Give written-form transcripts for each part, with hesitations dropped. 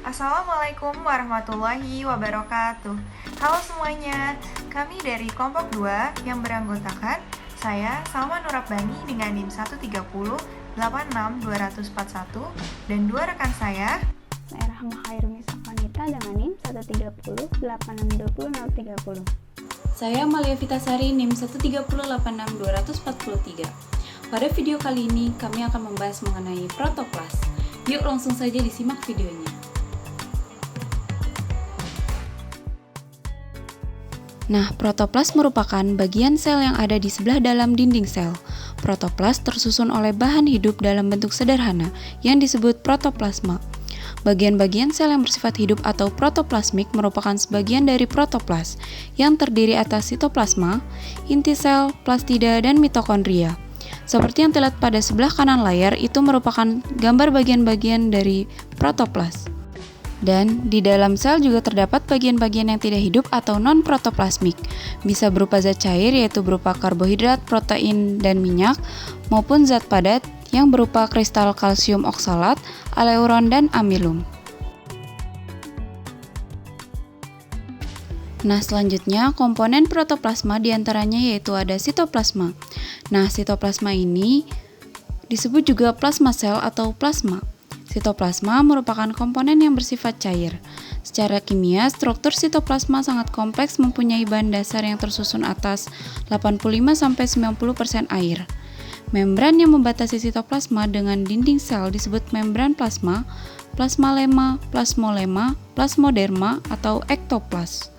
Assalamualaikum warahmatullahi wabarakatuh. Halo semuanya, kami dari kelompok 2 yang beranggotakan saya Salma Nurabbani dengan NIM 130 86241 dan dua rekan saya Saya Rahma Khairunisa Vanita dengan NIM 130 8620 030. Saya Malia Vitasari NIM 130862443. Pada video kali ini kami akan membahas mengenai protoplas. Yuk langsung saja disimak videonya. Nah, protoplas merupakan bagian sel yang ada di sebelah dalam dinding sel. Protoplas tersusun oleh bahan hidup dalam bentuk sederhana yang disebut protoplasma. Bagian-bagian sel yang bersifat hidup atau protoplasmik merupakan sebagian dari protoplas yang terdiri atas sitoplasma, inti sel, plastida, dan mitokondria. Seperti yang terlihat pada sebelah kanan layar, itu merupakan gambar bagian-bagian dari protoplas. Dan di dalam sel juga terdapat bagian-bagian yang tidak hidup atau non-protoplasmik, bisa berupa zat cair yaitu berupa karbohidrat, protein, dan minyak, maupun zat padat yang berupa kristal kalsium oksalat, aleuron, dan amilum. Nah, selanjutnya komponen protoplasma diantaranya yaitu ada sitoplasma. Nah, sitoplasma ini disebut juga plasma sel atau plasma. Sitoplasma merupakan komponen yang bersifat cair. Secara kimia, struktur sitoplasma sangat kompleks, mempunyai bahan dasar yang tersusun atas 85-90% air. Membran yang membatasi sitoplasma dengan dinding sel disebut membran plasma, plasmalema, plasmolema, plasmoderma, atau ektoplas.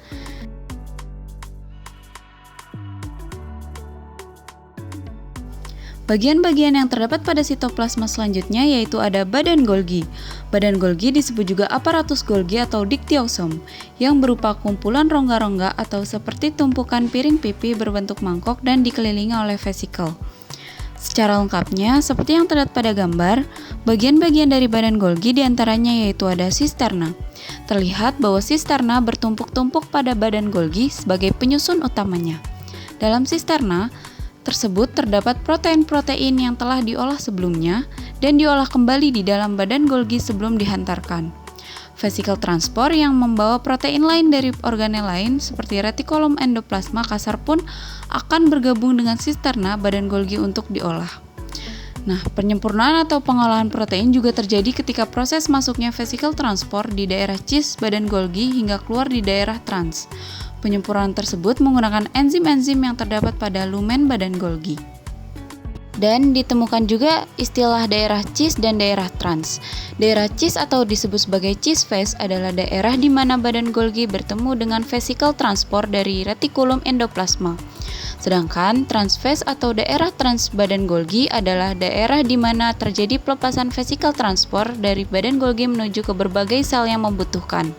Bagian-bagian yang terdapat pada sitoplasma selanjutnya yaitu ada badan Golgi. Badan Golgi disebut juga aparatus Golgi atau diktiosom, yang berupa kumpulan rongga-rongga atau seperti tumpukan piring pipi berbentuk mangkok dan dikelilingi oleh vesikel. Secara lengkapnya, seperti yang terlihat pada gambar, bagian-bagian dari badan Golgi diantaranya yaitu ada sisterna. Terlihat bahwa sisterna bertumpuk-tumpuk pada badan Golgi sebagai penyusun utamanya. Dalam sisterna tersebut terdapat protein-protein yang telah diolah sebelumnya dan diolah kembali di dalam badan Golgi sebelum dihantarkan. Vesikel transport yang membawa protein lain dari organel lain seperti retikulum endoplasma kasar pun akan bergabung dengan sisterna badan Golgi untuk diolah. Nah, penyempurnaan atau pengolahan protein juga terjadi ketika proses masuknya vesikel transport di daerah cis badan Golgi hingga keluar di daerah trans. Penyempurnaan tersebut menggunakan enzim-enzim yang terdapat pada lumen badan Golgi. Dan ditemukan juga istilah daerah cis dan daerah trans. Daerah cis atau disebut sebagai cis phase adalah daerah di mana badan Golgi bertemu dengan vesikel transport dari retikulum endoplasma. Sedangkan trans phase atau daerah trans badan Golgi adalah daerah di mana terjadi pelepasan vesikel transport dari badan Golgi menuju ke berbagai sel yang membutuhkan.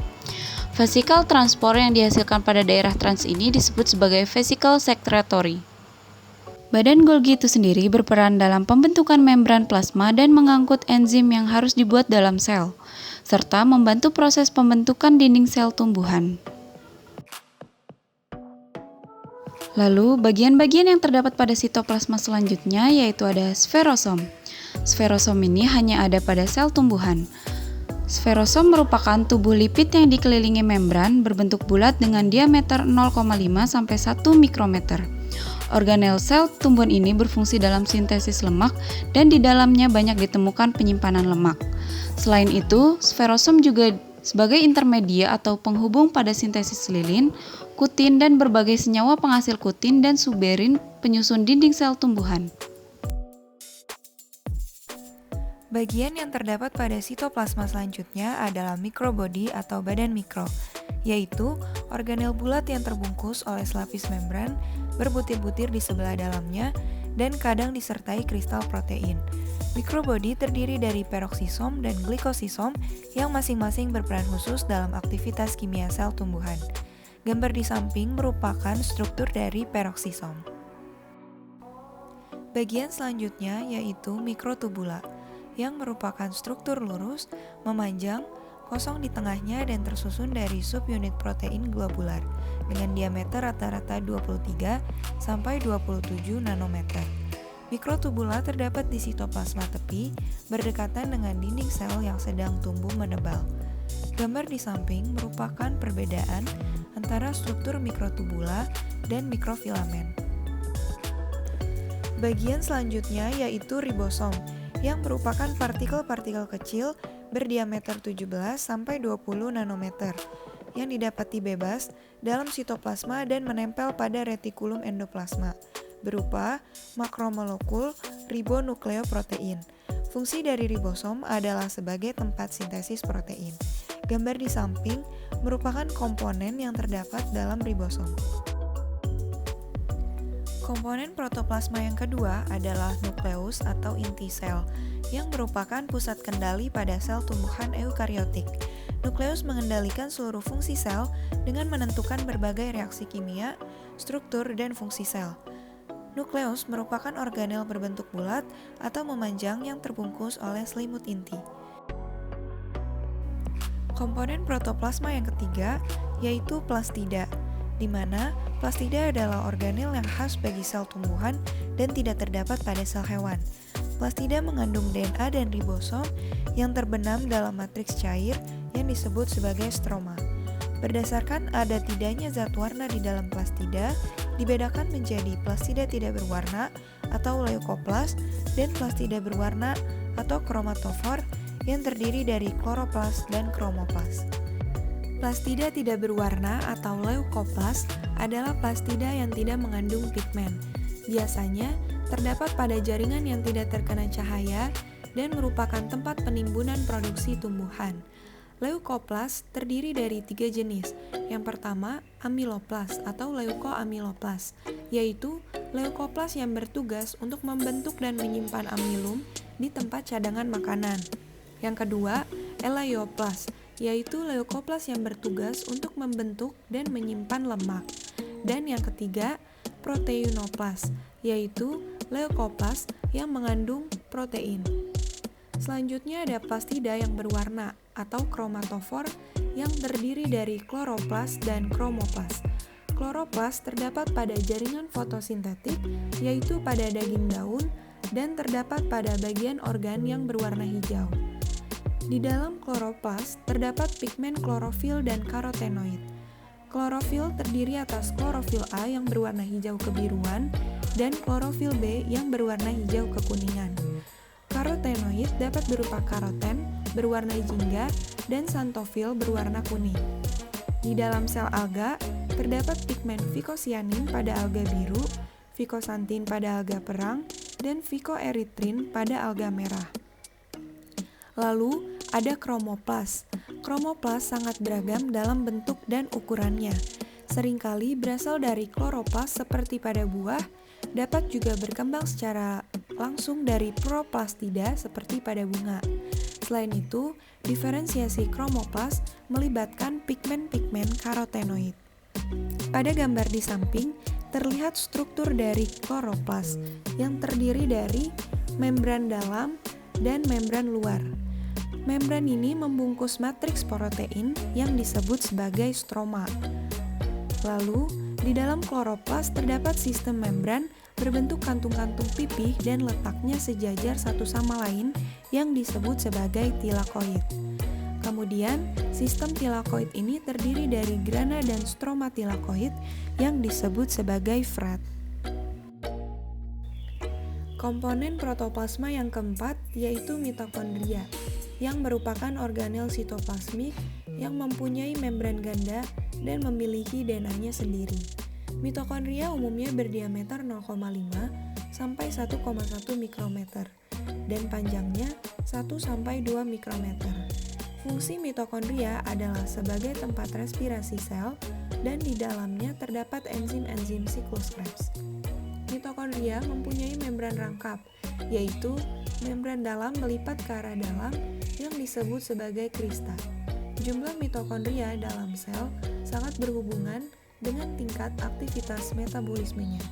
Vesikel transport yang dihasilkan pada daerah trans ini disebut sebagai vesikel secretory. Badan Golgi itu sendiri berperan dalam pembentukan membran plasma dan mengangkut enzim yang harus dibuat dalam sel, serta membantu proses pembentukan dinding sel tumbuhan. Lalu, bagian-bagian yang terdapat pada sitoplasma selanjutnya yaitu ada sferosom. Sferosom ini hanya ada pada sel tumbuhan. Sferosom merupakan tubuh lipid yang dikelilingi membran berbentuk bulat dengan diameter 0,5 sampai 1 mikrometer. Organel sel tumbuhan ini berfungsi dalam sintesis lemak dan di dalamnya banyak ditemukan penyimpanan lemak. Selain itu, sferosom juga sebagai intermedia atau penghubung pada sintesis lilin, kutin, dan berbagai senyawa penghasil kutin dan suberin penyusun dinding sel tumbuhan. Bagian yang terdapat pada sitoplasma selanjutnya adalah mikrobodi atau badan mikro, yaitu organel bulat yang terbungkus oleh selapis membran berbutir-butir di sebelah dalamnya dan kadang disertai kristal protein. Mikrobodi terdiri dari peroksisom dan glikosisom yang masing-masing berperan khusus dalam aktivitas kimia sel tumbuhan. Gambar di samping merupakan struktur dari peroksisom. Bagian selanjutnya yaitu mikrotubula, yang merupakan struktur lurus, memanjang, kosong di tengahnya dan tersusun dari subunit protein globular dengan diameter rata-rata 23 sampai 27 nanometer. Mikrotubula terdapat di sitoplasma tepi, berdekatan dengan dinding sel yang sedang tumbuh menebal. Gambar di samping merupakan perbedaan antara struktur mikrotubula dan mikrofilamen. Bagian selanjutnya yaitu ribosom, yang merupakan partikel-partikel kecil berdiameter 17-20 nanometer yang didapati bebas dalam sitoplasma dan menempel pada retikulum endoplasma berupa makromolekul ribonukleoprotein. Fungsi dari ribosom adalah sebagai tempat sintesis protein. Gambar di samping merupakan komponen yang terdapat dalam ribosom. Komponen protoplasma yang kedua adalah nukleus atau inti sel, yang merupakan pusat kendali pada sel tumbuhan eukariotik. Nukleus mengendalikan seluruh fungsi sel dengan menentukan berbagai reaksi kimia, struktur, dan fungsi sel. Nukleus merupakan organel berbentuk bulat atau memanjang yang terbungkus oleh selimut inti. Komponen protoplasma yang ketiga yaitu plastida, di mana plastida adalah organel yang khas bagi sel tumbuhan dan tidak terdapat pada sel hewan. Plastida mengandung DNA dan ribosom yang terbenam dalam matriks cair yang disebut sebagai stroma. Berdasarkan ada tidaknya zat warna di dalam plastida, dibedakan menjadi plastida tidak berwarna atau leukoplas dan plastida berwarna atau kromatofor yang terdiri dari kloroplas dan kromoplas. Plastida tidak berwarna atau leukoplas adalah plastida yang tidak mengandung pigmen. Biasanya terdapat pada jaringan yang tidak terkena cahaya dan merupakan tempat penimbunan produksi tumbuhan. Leukoplas terdiri dari 3 jenis. Yang pertama, amiloplas atau leukoamiloplas, yaitu leukoplas yang bertugas untuk membentuk dan menyimpan amilum di tempat cadangan makanan. Yang kedua, elaioplas, yaitu leukoplas yang bertugas untuk membentuk dan menyimpan lemak. Dan yang ketiga, proteinoplas, yaitu leukoplas yang mengandung protein. Selanjutnya ada plastida yang berwarna atau kromatofor yang terdiri dari kloroplas dan kromoplas. Kloroplas terdapat pada jaringan fotosintetik, yaitu pada daging daun, dan terdapat pada bagian organ yang berwarna hijau. Di dalam kloroplas terdapat pigmen klorofil dan karotenoid. Klorofil terdiri atas klorofil A yang berwarna hijau kebiruan dan klorofil B yang berwarna hijau kekuningan. Karotenoid dapat berupa karoten berwarna jingga dan xanthofil berwarna kuning. Di dalam sel alga terdapat pigmen vikosianin pada alga biru, vikosantin pada alga perang, dan vikoeritrin pada alga merah. Lalu, ada kromoplas. Kromoplas sangat beragam dalam bentuk dan ukurannya. Seringkali berasal dari kloroplas seperti pada buah, dapat juga berkembang secara langsung dari proplastida seperti pada bunga. Selain itu, diferensiasi kromoplas melibatkan pigmen-pigmen karotenoid. Pada gambar di samping, terlihat struktur dari kloroplas yang terdiri dari membran dalam dan membran luar. Membran ini membungkus matriks protein yang disebut sebagai stroma. Lalu, di dalam kloroplas terdapat sistem membran berbentuk kantung-kantung pipih dan letaknya sejajar satu sama lain yang disebut sebagai tilakoid. Kemudian, sistem tilakoid ini terdiri dari grana dan stroma tilakoid yang disebut sebagai frat. Komponen protoplasma yang keempat yaitu mitokondria, yang merupakan organel sitoplasmik yang mempunyai membran ganda dan memiliki DNA-nya sendiri. Mitokondria umumnya berdiameter 0,5 sampai 1,1 mikrometer dan panjangnya 1 sampai 2 mikrometer. Fungsi mitokondria adalah sebagai tempat respirasi sel dan di dalamnya terdapat enzim-enzim siklus Krebs. Mitokondria mempunyai membran rangkap, yaitu membran dalam melipat ke arah dalam yang disebut sebagai krista. Jumlah mitokondria dalam sel sangat berhubungan dengan tingkat aktivitas metabolismenya.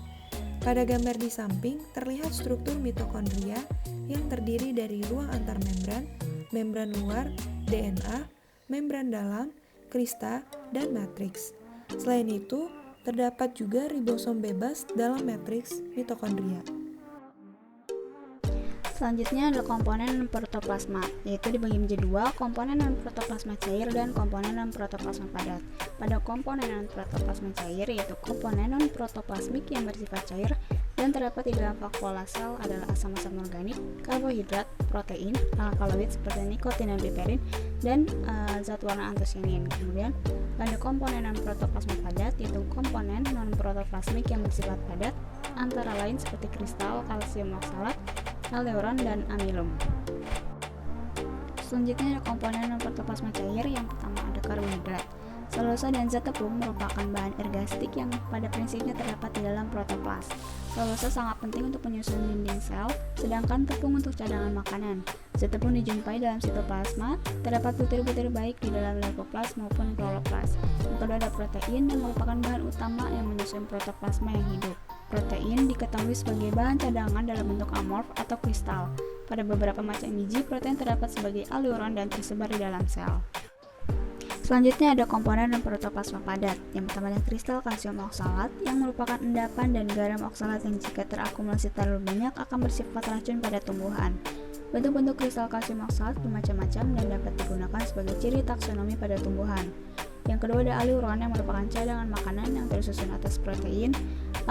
Pada gambar di samping terlihat struktur mitokondria yang terdiri dari ruang antar membran, membran luar, DNA, membran dalam, krista, dan matriks. Selain itu, terdapat juga ribosom bebas dalam matriks mitokondria. Selanjutnya ada komponen protoplasma, yaitu dibagi menjadi dua, komponen non-protoplasma cair dan komponen non-protoplasma padat. Pada komponen non-protoplasma cair, yaitu komponen non-protoplasmik yang bersifat cair dan terdapat di dalam vakuola sel adalah asam-asam organik, karbohidrat, protein, alkaloid seperti nikotin dan piperin, dan zat warna antosianin. Kemudian pada komponen non-protoplasma padat, yaitu komponen non-protoplasmik yang bersifat padat, antara lain seperti kristal, kalsium oksalat, aleuron, dan amilum. Selanjutnya ada komponen non-protoplasma cair. Yang pertama ada karbohidrat. Selulosa dan zat tepung merupakan bahan ergastik yang pada prinsipnya terdapat di dalam protoplas. Selulosa sangat penting untuk menyusun dinding sel, sedangkan tepung untuk cadangan makanan. Zat tepung dijumpai dalam sitoplasma, terdapat butir-butir baik di dalam leukoplas maupun kloroplas. Yang kedua ada protein yang merupakan bahan utama yang menyusun protoplasma yang hidup. Protein diketahui sebagai bahan cadangan dalam bentuk amorf atau kristal. Pada beberapa macam biji, protein terdapat sebagai aleuron dan tersebar di dalam sel. Selanjutnya ada komponen non-protoplasma padat. Yang pertama ada kristal kalsium oksalat yang merupakan endapan dan garam oksalat yang jika terakumulasi terlalu banyak akan bersifat racun pada tumbuhan. Bentuk-bentuk kristal kalsium oksalat bermacam-macam dan dapat digunakan sebagai ciri taksonomi pada tumbuhan. Yang kedua ada aleuron yang merupakan cadangan makanan yang tersusun atas protein.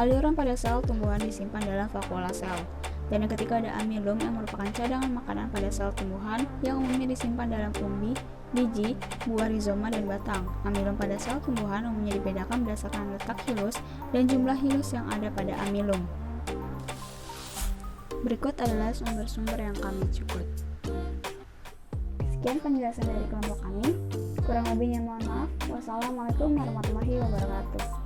Aleuron pada sel tumbuhan disimpan dalam vakuola sel. Dan yang ketiga ada amilum yang merupakan cadangan makanan pada sel tumbuhan yang umumnya disimpan dalam umbi, biji, buah rizoma, dan batang. Amilum pada sel tumbuhan umumnya dibedakan berdasarkan letak hilus dan jumlah hilus yang ada pada amilum. Berikut adalah sumber-sumber yang kami cukut. Sekian penjelasan dari kelompok kami. Kurang lebihnya mohon maaf. Wassalamualaikum warahmatullahi wabarakatuh.